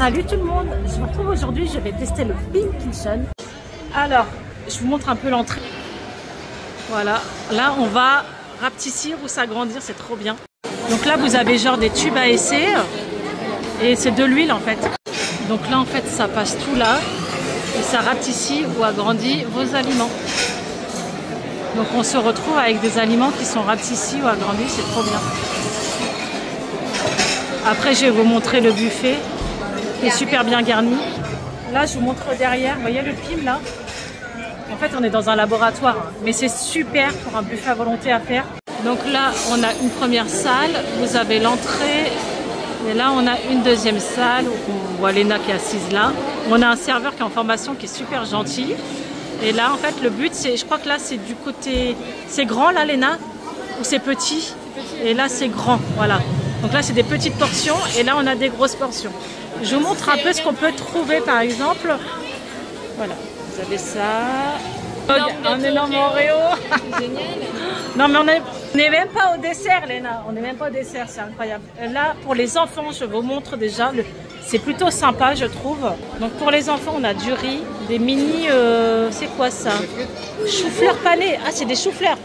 Salut tout le monde, je vous retrouve aujourd'hui, je vais tester le Pink Kitchen. Alors, je vous montre un peu l'entrée. Voilà, là on va rapetissir ou s'agrandir, c'est trop bien. Donc là vous avez genre des tubes à essai et c'est de l'huile en fait. Donc là en fait ça passe tout là et ça rapetissit ou agrandit vos aliments. Donc on se retrouve avec des aliments qui sont rapetissis ou agrandis, c'est trop bien. Après je vais vous montrer le buffet qui est super bien garni. Là je vous montre derrière, vous voyez le film là? En fait on est dans un laboratoire, mais c'est super pour un buffet à volonté à faire. Donc là on a une première salle, vous avez l'entrée, et là on a une deuxième salle où on voit Léna qui est assise là. On a un serveur qui est en formation qui est super gentil. Et là en fait le but c'est, je crois que là c'est du côté, c'est grand là Léna? Ou c'est petit? Et là c'est grand, voilà. Donc là c'est des petites portions et là on a des grosses portions. Je vous montre un peu ce qu'on peut trouver par exemple. Voilà, vous avez ça. Un énorme Oreo. Génial. Non mais on n'est même pas au dessert Léna, on n'est même pas au dessert, c'est incroyable. Là pour les enfants je vous montre déjà, c'est plutôt sympa je trouve. Donc pour les enfants on a du riz, des mini, c'est quoi ça? Chou-fleur pané, ah c'est des choux-fleurs.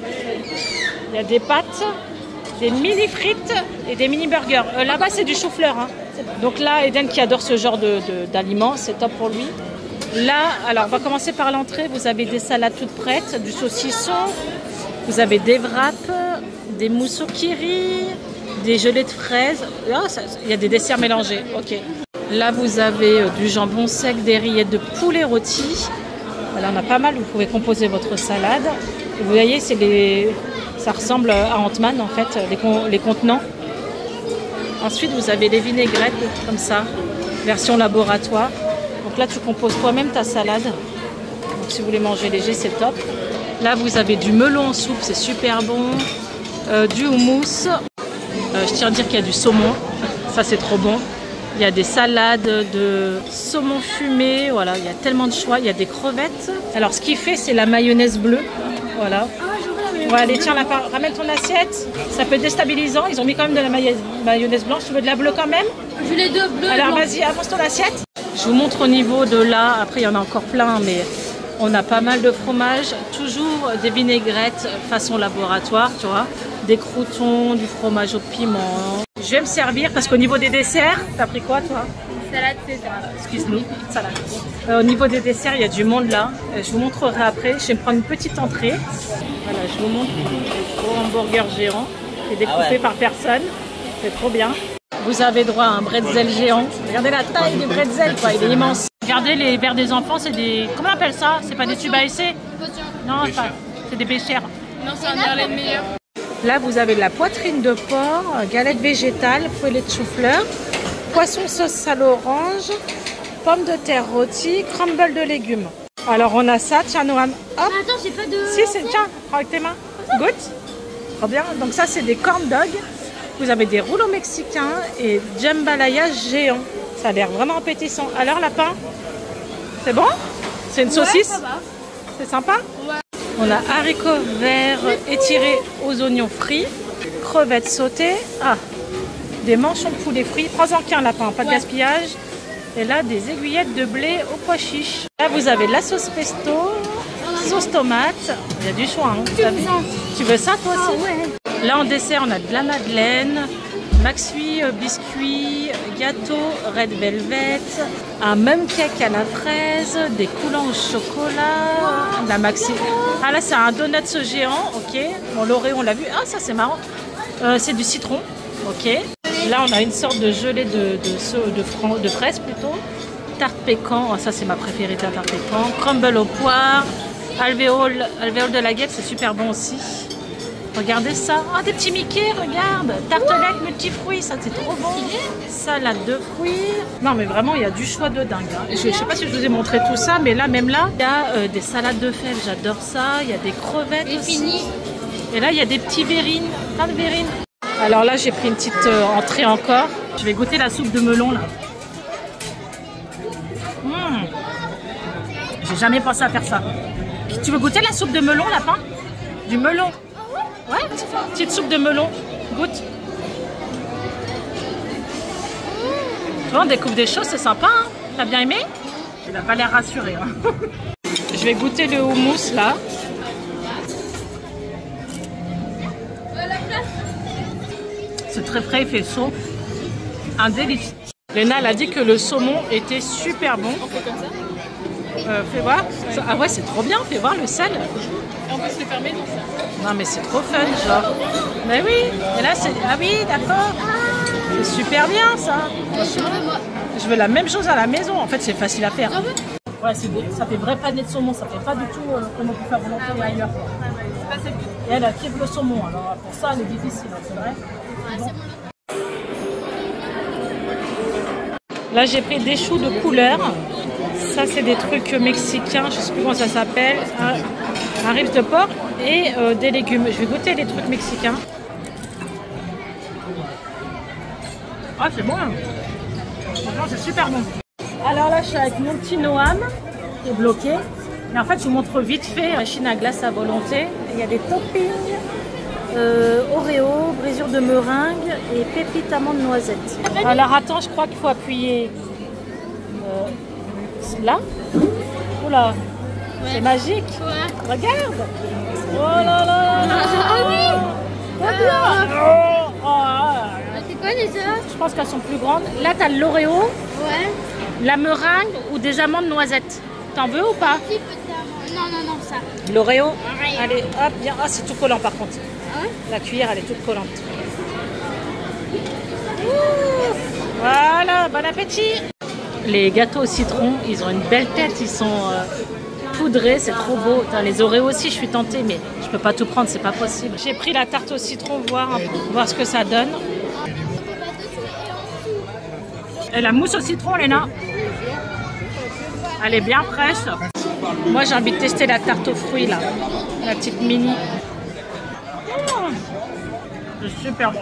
Il y a des pâtes, des mini frites et des mini burgers. Là-bas c'est du chou-fleur. Hein. Donc là Eden qui adore ce genre d'aliments, c'est top pour lui. Là, alors on va commencer par l'entrée, vous avez des salades toutes prêtes, du saucisson, vous avez des wraps, des mousses au kiri, des gelées de fraises, il y a des desserts mélangés, ok. Là vous avez du jambon sec, des rillettes de poulet rôti, voilà, on a pas mal, vous pouvez composer votre salade. Et vous voyez, ça ressemble à Ant-Man en fait, les contenants. Ensuite vous avez les vinaigrettes comme ça, version laboratoire. Donc là tu composes toi-même ta salade. Donc si vous voulez manger léger c'est top. Là vous avez du melon en soupe, c'est super bon. Du houmous. Je tiens à dire qu'il y a du saumon. Ça c'est trop bon. Il y a des salades de saumon fumé. Voilà, il y a tellement de choix. Il y a des crevettes. Alors ce qu'il fait c'est la mayonnaise bleue. Voilà. Ouais, allez tiens, ramène ton assiette. Ça peut être déstabilisant. Ils ont mis quand même de la mayonnaise blanche. Tu veux de la bleue quand même? Je veux les deux bleus. Alors vas-y, avance ton assiette. Je vous montre au niveau de là. Après il y en a encore plein, mais on a pas mal de fromage. Toujours des vinaigrettes façon laboratoire, tu vois. Des croûtons, du fromage au piment. Je vais me servir parce qu'au niveau des desserts, t'as pris quoi toi? Salade César. Excuse-nous, salade. Au niveau des desserts, il y a du monde là. Je vous montrerai après. Je vais me prendre une petite entrée. Voilà, je vous montre le gros hamburger géant qui est découpé par personne. C'est trop bien. Vous avez droit à un bretzel géant. Regardez la taille du bretzel, quoi. Il est immense. Regardez les verres des enfants, c'est des... Comment on appelle ça? C'est pas des tubes à essai? Non, c'est des béchères. Non, c'est un verre de meilleur. Là, vous avez de la poitrine de porc, galette végétale, poêlée de chou-fleur, poisson sauce à l'orange, pommes de terre rôties, crumble de légumes. Alors, on a ça. Tiens, Noam. Hop. Ah, attends, j'ai pas de... Si, tiens, prends avec tes mains. Goûte. Trop bien. Donc ça, c'est des corn dogs. Vous avez des rouleaux mexicains et jambalaya géant. Ça a l'air vraiment appétissant. Alors, lapin, c'est bon? C'est une saucisse? Ça va. C'est sympa? Ouais. On a haricots verts étirés aux oignons frits, crevettes sautées, des manchons de poulet frits. Prends-en qu'un lapin, pas de gaspillage. Et là, des aiguillettes de blé au pois chiche. Là, vous avez de la sauce pesto, sauce tomate. Il y a du choix. Hein, tu veux ça, toi aussi? Ouais. Là, en dessert, on a de la madeleine, maxui, biscuits, gâteau, red velvet, un mum cake à la fraise, des coulants au chocolat, de la maxi. Ah là, c'est un donut géant, ok. Bon, l'Oreo, on l'a vu. Ah, ça, c'est marrant. C'est du citron, ok. Là, on a une sorte de gelée de fraises plutôt. Tarte pécan, oh, ça c'est ma préférée, la tarte pécan. Crumble au poire, alvéole de la guêpe, c'est super bon aussi. Regardez ça, oh, des petits Mickey, regarde. Tartelette multifruits, ça c'est trop bon. Salade de fruits. Non mais vraiment, il y a du choix de dingue. Hein. Je ne sais pas si je vous ai montré tout ça, mais là, même là, il y a des salades de fèves, j'adore ça. Il y a des crevettes aussi. Et là, il y a des petits verrines, plein de verrines. Alors là, j'ai pris une petite entrée encore. Je vais goûter la soupe de melon là. J'ai jamais pensé à faire ça. Tu veux goûter la soupe de melon, lapin? Du melon. Ouais, petite soupe de melon. Goûte. Bon, on découvre des choses, c'est sympa, hein. T'as bien aimé? Il a pas l'air rassuré. Hein. Je vais goûter le houmous là. C'est très frais, il fait chaud. Un délice. Léna, elle a dit que le saumon était super bon. On fait comme ça. Fais voir. Ah ouais, c'est trop bien, fais voir le sel. Et on peut se le fermer dans ça. Non mais c'est trop fun, genre. Mais oui, et là c'est... Ah oui, d'accord. C'est super bien ça. Je veux la même chose à la maison, en fait c'est facile à faire. Ouais, ça fait vrai pané de saumon, ça fait pas du tout comme on peut faire volonté ailleurs. C'est pas celle que... Et elle kiffe le saumon, alors pour ça elle est difficile, c'est vrai. Bon. Là j'ai pris des choux de couleur. Ça c'est des trucs mexicains, je sais plus comment ça s'appelle. Un riz de porc et des légumes. Je vais goûter les trucs mexicains. Ah c'est bon hein. Franchement c'est super bon. Alors là je suis avec mon petit Noam qui est bloqué. Et en fait je vous montre vite fait la machine à glace à volonté. Il y a des toppings. Oreo, brisure de meringue et pépites amandes noisettes. Alors attends, je crois qu'il faut appuyer là. Oula, ouais. C'est magique. Ouais. Regarde. Oh là là. Ah oui. C'est quoi les autres? Je pense qu'elles sont plus grandes. Là, tu as l'Oreo, ouais. La meringue ou des amandes noisettes. T'en veux ou pas? Non, ça. L'Oreo. Ouais. Allez, hop, bien. Ah, c'est tout collant par contre. Hein? La cuillère, elle est toute collante. Voilà, bon appétit. Les gâteaux au citron, ils ont une belle tête, ils sont poudrés, c'est trop beau. Attends, les Oreos aussi, je suis tentée, mais je peux pas tout prendre, c'est pas possible. J'ai pris la tarte au citron, voir ce que ça donne. Et la mousse au citron, Léna, elle est bien fraîche. Moi, j'ai envie de tester la tarte aux fruits, là, la petite mini. C'est super bon.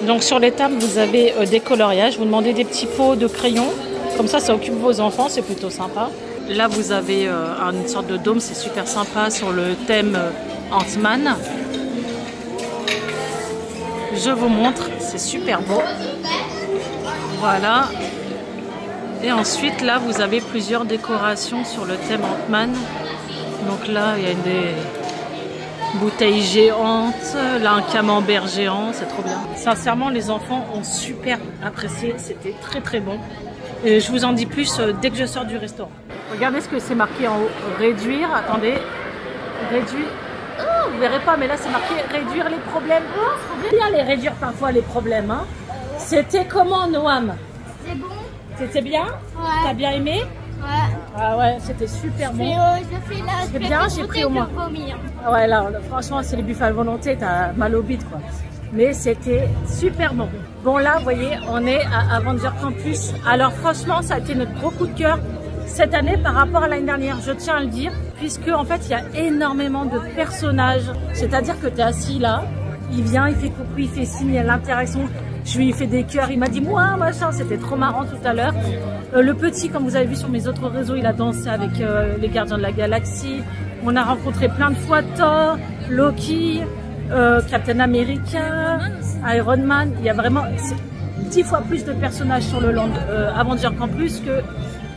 Donc sur les tables, vous avez des coloriages. Vous demandez des petits pots de crayons. Comme ça occupe vos enfants, c'est plutôt sympa. Là, vous avez une sorte de dôme, c'est super sympa sur le thème Ant-Man. Je vous montre, c'est super beau. Voilà. Et ensuite, là, vous avez plusieurs décorations sur le thème Ant-Man. Donc là, il y a des bouteilles géantes, là un camembert géant, c'est trop bien. Sincèrement, les enfants ont super apprécié, c'était très très bon. Et je vous en dis plus dès que je sors du restaurant. Regardez ce que c'est marqué en haut. Réduire, attendez. Réduire. Oh, vous verrez pas, mais là c'est marqué réduire les problèmes. Oh, c'est bien les réduire parfois les problèmes. Hein. C'était comment, Noam? C'est bon. C'était bien? Ouais. T'as bien aimé? Ouais. Ah ouais, c'était super bon. C'est bien, j'ai pris au moins. Ah ouais, là, franchement, c'est les buffets à volonté, t'as mal au bide, quoi. Mais c'était super bon. Bon, là, vous voyez, on est à Avenger Campus. Alors, franchement, ça a été notre gros coup de cœur cette année par rapport à l'année dernière, je tiens à le dire, puisque, en fait, il y a énormément de personnages. C'est-à-dire que tu es assis là, il vient, il fait coucou, il fait signe, il y a l'interaction. Je lui ai fait des cœurs, il m'a dit moi machin, c'était trop marrant tout à l'heure. Le petit, comme vous avez vu sur mes autres réseaux, il a dansé avec les Gardiens de la Galaxie. On a rencontré plein de fois Thor, Loki, Captain America, Iron Man. Il y a vraiment 10 fois plus de personnages sur le land Avenger Campus que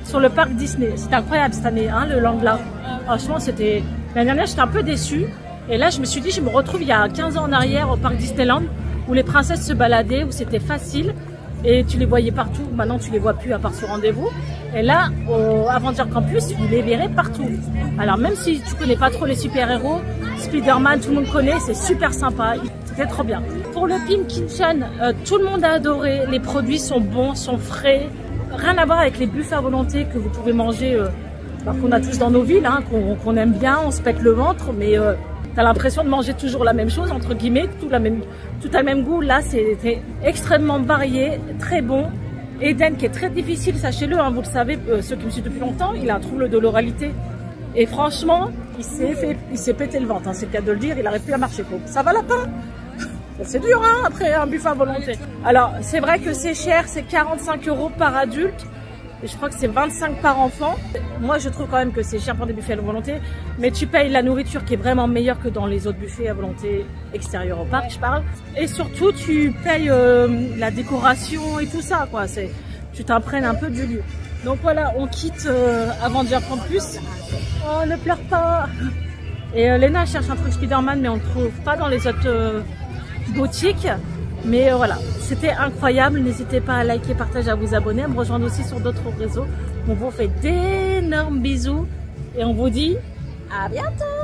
sur le parc Disney. C'était incroyable cette année, hein, le land là. Franchement, c'était... L'année dernière, j'étais un peu déçue. Et là, je me suis dit, je me retrouve il y a 15 ans en arrière au parc Disneyland, où les princesses se baladaient, où c'était facile et tu les voyais partout. Maintenant, tu les vois plus à part sur rendez-vous. Et là, au Avenger Campus, tu les verrais partout. Alors, même si tu connais pas trop les super-héros, Spider-Man, tout le monde connaît, c'est super sympa. C'était trop bien. Pour le Pink Kitchen, tout le monde a adoré. Les produits sont bons, sont frais. Rien à voir avec les buffets à volonté que vous pouvez manger, qu'on a tous dans nos villes, hein, qu'on aime bien, on se pète le ventre, mais... T'as l'impression de manger toujours la même chose, entre guillemets, tout a le même goût. Là, c'était extrêmement varié, très bon. Eden, qui est très difficile, sachez-le, hein, vous le savez, ceux qui me suivent depuis longtemps, il a un trouble de l'oralité. Et franchement, il s'est pété le ventre, hein, c'est le cas de le dire, il n'arrive plus à marcher. Quoi. Ça va lapin? C'est dur, hein, après un buffet à volonté. Alors, c'est vrai que c'est cher, c'est 45 € par adulte. Et je crois que c'est 25 par enfant. Moi, je trouve quand même que c'est cher pour des buffets à volonté. Mais tu payes la nourriture qui est vraiment meilleure que dans les autres buffets à volonté extérieurs au parc, je parle. Et surtout, tu payes la décoration et tout ça, quoi. tu t'imprègnes un peu du lieu. Donc voilà, on quitte avant d'y apprendre plus. Oh, ne pleure pas. Et Léna cherche un truc Spider-Man, mais on ne le trouve pas dans les autres boutiques. Mais voilà, c'était incroyable. N'hésitez pas à liker, partager, à vous abonner, à me rejoindre aussi sur d'autres réseaux. On vous fait d'énormes bisous et on vous dit à bientôt.